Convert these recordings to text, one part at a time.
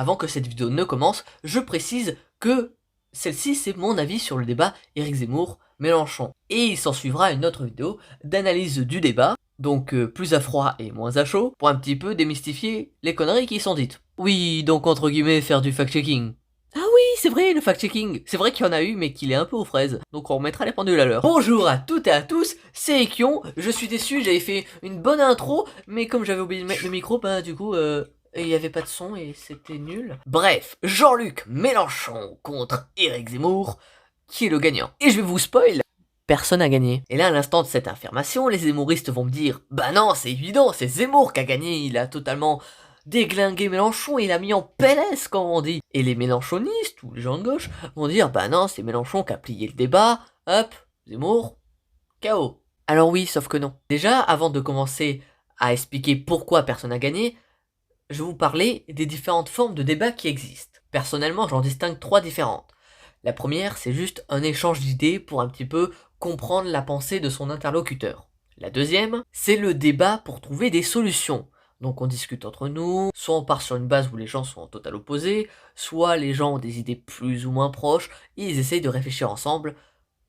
Avant que cette vidéo ne commence, je précise que celle-ci c'est mon avis sur le débat Éric Zemmour-Mélenchon. Et il s'en suivra une autre vidéo d'analyse du débat, donc plus à froid et moins à chaud, pour un petit peu démystifier les conneries qui sont dites. Oui, donc entre guillemets faire du fact-checking. Ah oui, c'est vrai, le fact-checking. C'est vrai qu'il y en a eu, mais qu'il est un peu aux fraises. Donc on remettra les pendules à l'heure. Bonjour à toutes et à tous, c'est Ekion. Je suis déçu, j'avais fait une bonne intro, mais comme j'avais oublié de mettre le micro, bah du coup, il n'y avait pas de son et c'était nul. Bref, Jean-Luc Mélenchon contre Éric Zemmour, qui est le gagnant. Et je vais vous spoil, personne n'a gagné. Et là, à l'instant de cette affirmation, les zémouristes vont me dire « Bah non, c'est évident, c'est Zemmour qui a gagné, il a totalement déglingué Mélenchon, il a mis en PLS, comme on dit. » Et les mélenchonistes, ou les gens de gauche, vont dire « Bah non, c'est Mélenchon qui a plié le débat, hop, Zemmour, KO. » Alors oui, sauf que non. Déjà, avant de commencer à expliquer pourquoi personne n'a gagné, je vais vous parler des différentes formes de débat qui existent. Personnellement, j'en distingue 3 différentes. La première, c'est juste un échange d'idées pour un petit peu comprendre la pensée de son interlocuteur. La deuxième, c'est le débat pour trouver des solutions. Donc on discute entre nous, soit on part sur une base où les gens sont en total opposé, soit les gens ont des idées plus ou moins proches, et ils essayent de réfléchir ensemble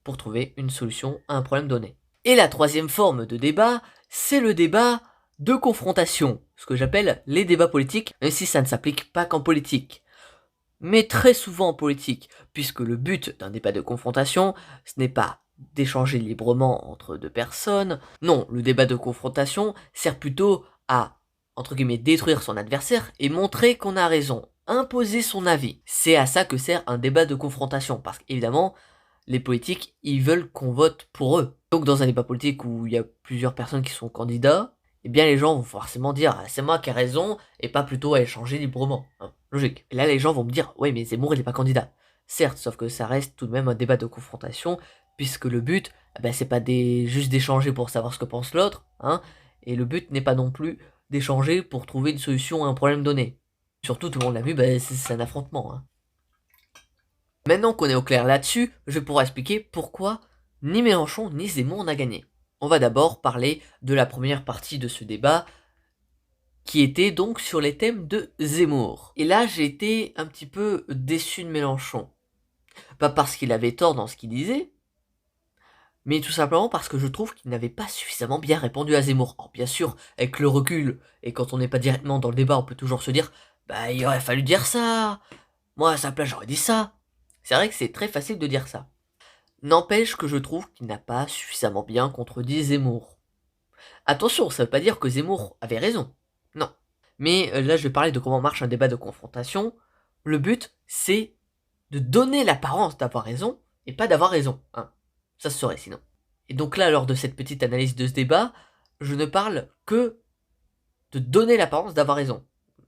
pour trouver une solution à un problème donné. Et la troisième forme de débat, c'est le débat de confrontation, ce que j'appelle les débats politiques, même si ça ne s'applique pas qu'en politique, mais très souvent en politique, puisque le but d'un débat de confrontation, ce n'est pas d'échanger librement entre deux personnes, non, le débat de confrontation sert plutôt à, entre guillemets, détruire son adversaire et montrer qu'on a raison, imposer son avis. C'est à ça que sert un débat de confrontation, parce qu'évidemment, les politiques, ils veulent qu'on vote pour eux. Donc dans un débat politique où il y a plusieurs personnes qui sont candidats, eh bien les gens vont forcément dire ah, c'est moi qui ai raison et pas plutôt à échanger librement. Hein, logique. Et là les gens vont me dire ouais mais Zemmour il est pas candidat. Certes, sauf que ça reste tout de même un débat de confrontation puisque le but c'est pas juste d'échanger pour savoir ce que pense l'autre, hein, et le but n'est pas non plus d'échanger pour trouver une solution à un problème donné. Surtout tout le monde l'a vu, c'est un affrontement. Hein. Maintenant qu'on est au clair là-dessus, je vais pouvoir expliquer pourquoi ni Mélenchon ni Zemmour n'a gagné. On va d'abord parler de la première partie de ce débat, qui était donc sur les thèmes de Zemmour. Et là, j'ai été un petit peu déçu de Mélenchon. Pas parce qu'il avait tort dans ce qu'il disait, mais tout simplement parce que je trouve qu'il n'avait pas suffisamment bien répondu à Zemmour. Alors bien sûr, avec le recul, et quand on n'est pas directement dans le débat, on peut toujours se dire « Bah, il aurait fallu dire ça. Moi, à sa place, j'aurais dit ça. » C'est vrai que c'est très facile de dire ça. N'empêche que je trouve qu'il n'a pas suffisamment bien contredit Zemmour. Attention, ça veut pas dire que Zemmour avait raison. Non. Mais là, je vais parler de comment marche un débat de confrontation. Le but, c'est de donner l'apparence d'avoir raison et pas d'avoir raison. Hein. Ça se saurait sinon. Et donc là, lors de cette petite analyse de ce débat, je ne parle que de donner l'apparence d'avoir raison.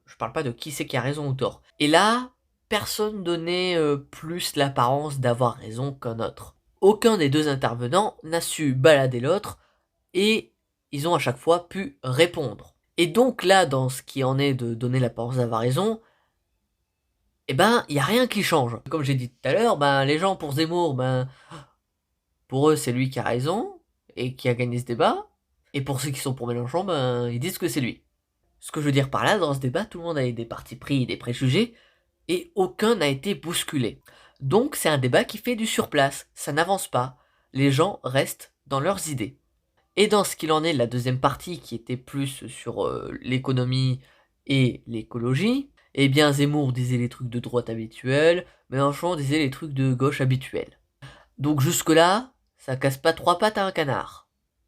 Je parle pas de qui c'est qui a raison ou tort. Et là, personne donnait plus l'apparence d'avoir raison qu'un autre. Aucun des deux intervenants n'a su balader l'autre et ils ont à chaque fois pu répondre. Et donc là, dans ce qui en est de donner l'apparence d'avoir raison, il n'y a rien qui change. Comme j'ai dit tout à l'heure, les gens pour Zemmour, pour eux c'est lui qui a raison et qui a gagné ce débat. Et pour ceux qui sont pour Mélenchon, ils disent que c'est lui. Ce que je veux dire par là, dans ce débat, tout le monde a des partis pris et des préjugés, et aucun n'a été bousculé. Donc c'est un débat qui fait du surplace, ça n'avance pas, les gens restent dans leurs idées. Et dans ce qu'il en est de la deuxième partie, qui était plus sur l'économie et l'écologie, eh bien Zemmour disait les trucs de droite habituels, Mélenchon disait les trucs de gauche habituels. Donc jusque-là, ça casse pas 3 pattes à un canard.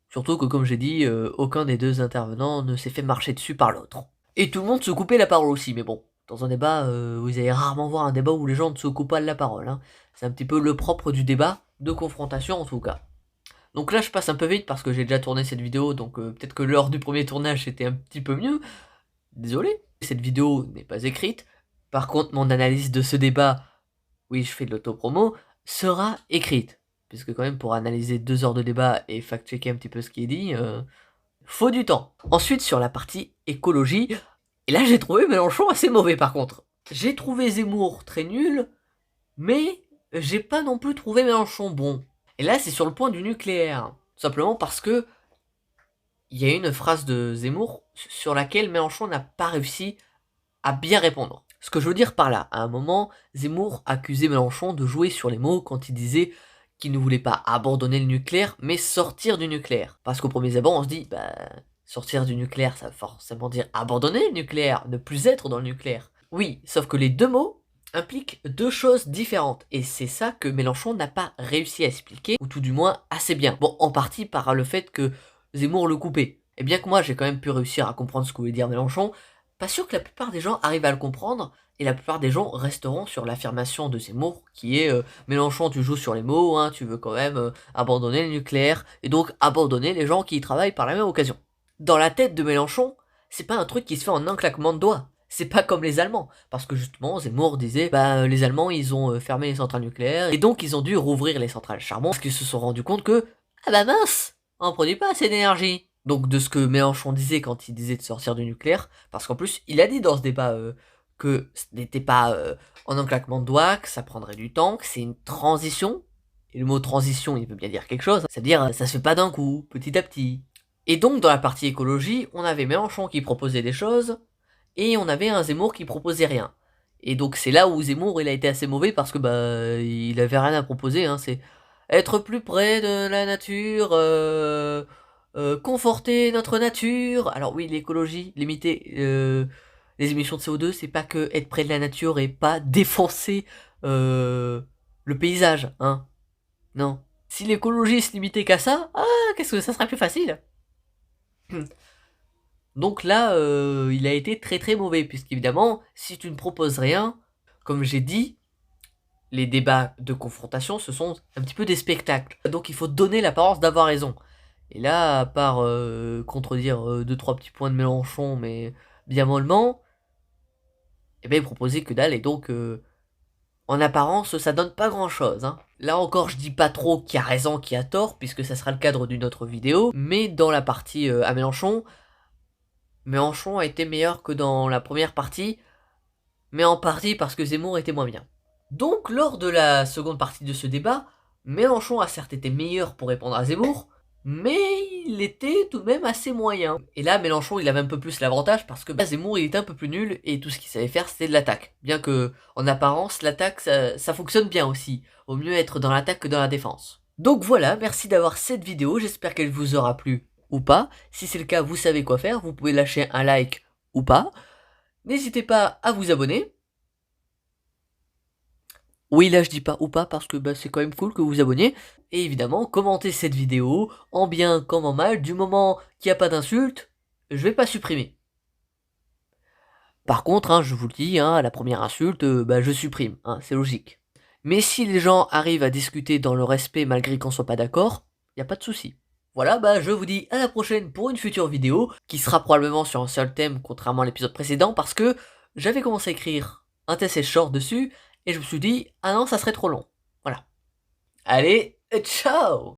Surtout que comme j'ai dit, aucun des deux intervenants ne s'est fait marcher dessus par l'autre. Et tout le monde se coupait la parole aussi, mais bon, dans un débat, vous allez rarement voir un débat où les gens ne se coupent pas la parole. Hein. C'est un petit peu le propre du débat, de confrontation en tout cas. Donc là je passe un peu vite parce que j'ai déjà tourné cette vidéo, donc peut-être que lors du premier tournage c'était un petit peu mieux. Désolé, cette vidéo n'est pas écrite. Par contre mon analyse de ce débat, oui je fais de l'autopromo, sera écrite. Puisque quand même pour analyser 2 heures de débat et fact-checker un petit peu ce qui est dit, faut du temps. Ensuite sur la partie écologie, et là j'ai trouvé Mélenchon assez mauvais par contre. J'ai trouvé Zemmour très nul, mais j'ai pas non plus trouvé Mélenchon bon. Et là, c'est sur le point du nucléaire. Tout simplement parce que il y a une phrase de Zemmour sur laquelle Mélenchon n'a pas réussi à bien répondre. Ce que je veux dire par là, à un moment, Zemmour accusait Mélenchon de jouer sur les mots quand il disait qu'il ne voulait pas abandonner le nucléaire, mais sortir du nucléaire. Parce qu'au premier abord, on se dit, bah, sortir du nucléaire, ça veut forcément dire abandonner le nucléaire, ne plus être dans le nucléaire. Oui, sauf que les deux mots impliquent deux choses différentes, et c'est ça que Mélenchon n'a pas réussi à expliquer, ou tout du moins assez bien. Bon, en partie par le fait que Zemmour le coupait. Et bien que moi j'ai quand même pu réussir à comprendre ce que voulait dire Mélenchon, pas sûr que la plupart des gens arrivent à le comprendre, et la plupart des gens resteront sur l'affirmation de Zemmour, qui est Mélenchon, tu joues sur les mots, hein, tu veux quand même abandonner le nucléaire, et donc abandonner les gens qui y travaillent par la même occasion. Dans la tête de Mélenchon, c'est pas un truc qui se fait en un claquement de doigts. C'est pas comme les Allemands, parce que justement Zemmour disait bah les Allemands ils ont fermé les centrales nucléaires et donc ils ont dû rouvrir les centrales à charbon parce qu'ils se sont rendus compte que ah bah mince, on produit pas assez d'énergie. Donc de ce que Mélenchon disait quand il disait de sortir du nucléaire, parce qu'en plus il a dit dans ce débat que ce n'était pas en un claquement de doigts, que ça prendrait du temps, que c'est une transition. Et le mot transition il veut bien dire quelque chose, c'est-à-dire ça se fait pas d'un coup, petit à petit. Et donc dans la partie écologie, on avait Mélenchon qui proposait des choses, et on avait un Zemmour qui proposait rien. Et donc c'est là où Zemmour il a été assez mauvais parce que bah il avait rien à proposer, hein, c'est être plus près de la nature, conforter notre nature. Alors oui, l'écologie, limiter les émissions de CO2, c'est pas que être près de la nature et pas défoncer le paysage, hein. Non. Si l'écologie se limitait qu'à ça, ah, qu'est-ce que ça serait plus facile. Donc là, il a été très très mauvais, puisqu'évidemment, si tu ne proposes rien, comme j'ai dit, les débats de confrontation, ce sont un petit peu des spectacles. Donc il faut donner l'apparence d'avoir raison. Et là, à part contredire deux trois petits points de Mélenchon, mais bien mollement, eh ben il proposait que dalle, et donc en apparence, ça donne pas grand chose, hein. Là encore, je dis pas trop qui a raison, qui a tort, puisque ça sera le cadre d'une autre vidéo, mais dans la partie à Mélenchon a été meilleur que dans la première partie, mais en partie parce que Zemmour était moins bien. Donc, lors de la seconde partie de ce débat, Mélenchon a certes été meilleur pour répondre à Zemmour, mais il était tout de même assez moyen. Et là, Mélenchon, il avait un peu plus l'avantage parce que bah, Zemmour, il était un peu plus nul et tout ce qu'il savait faire, c'était de l'attaque. Bien que, en apparence, l'attaque, ça fonctionne bien aussi. Au mieux être dans l'attaque que dans la défense. Donc voilà, merci d'avoir cette vidéo, j'espère qu'elle vous aura plu ou pas. Si c'est le cas, vous savez quoi faire, vous pouvez lâcher un like ou pas. N'hésitez pas à vous abonner. Oui, là je dis pas ou pas parce que bah, c'est quand même cool que vous vous abonniez. Et évidemment, commentez cette vidéo, en bien comme en mal, du moment qu'il n'y a pas d'insultes, je vais pas supprimer. Par contre, hein, je vous le dis, hein, à la première insulte, bah, je supprime, hein, c'est logique. Mais si les gens arrivent à discuter dans le respect malgré qu'on soit pas d'accord, y a pas de souci. Voilà, bah je vous dis à la prochaine pour une future vidéo, qui sera probablement sur un seul thème, contrairement à l'épisode précédent, parce que j'avais commencé à écrire un TC short dessus, et je me suis dit, ah non, ça serait trop long. Voilà. Allez, ciao!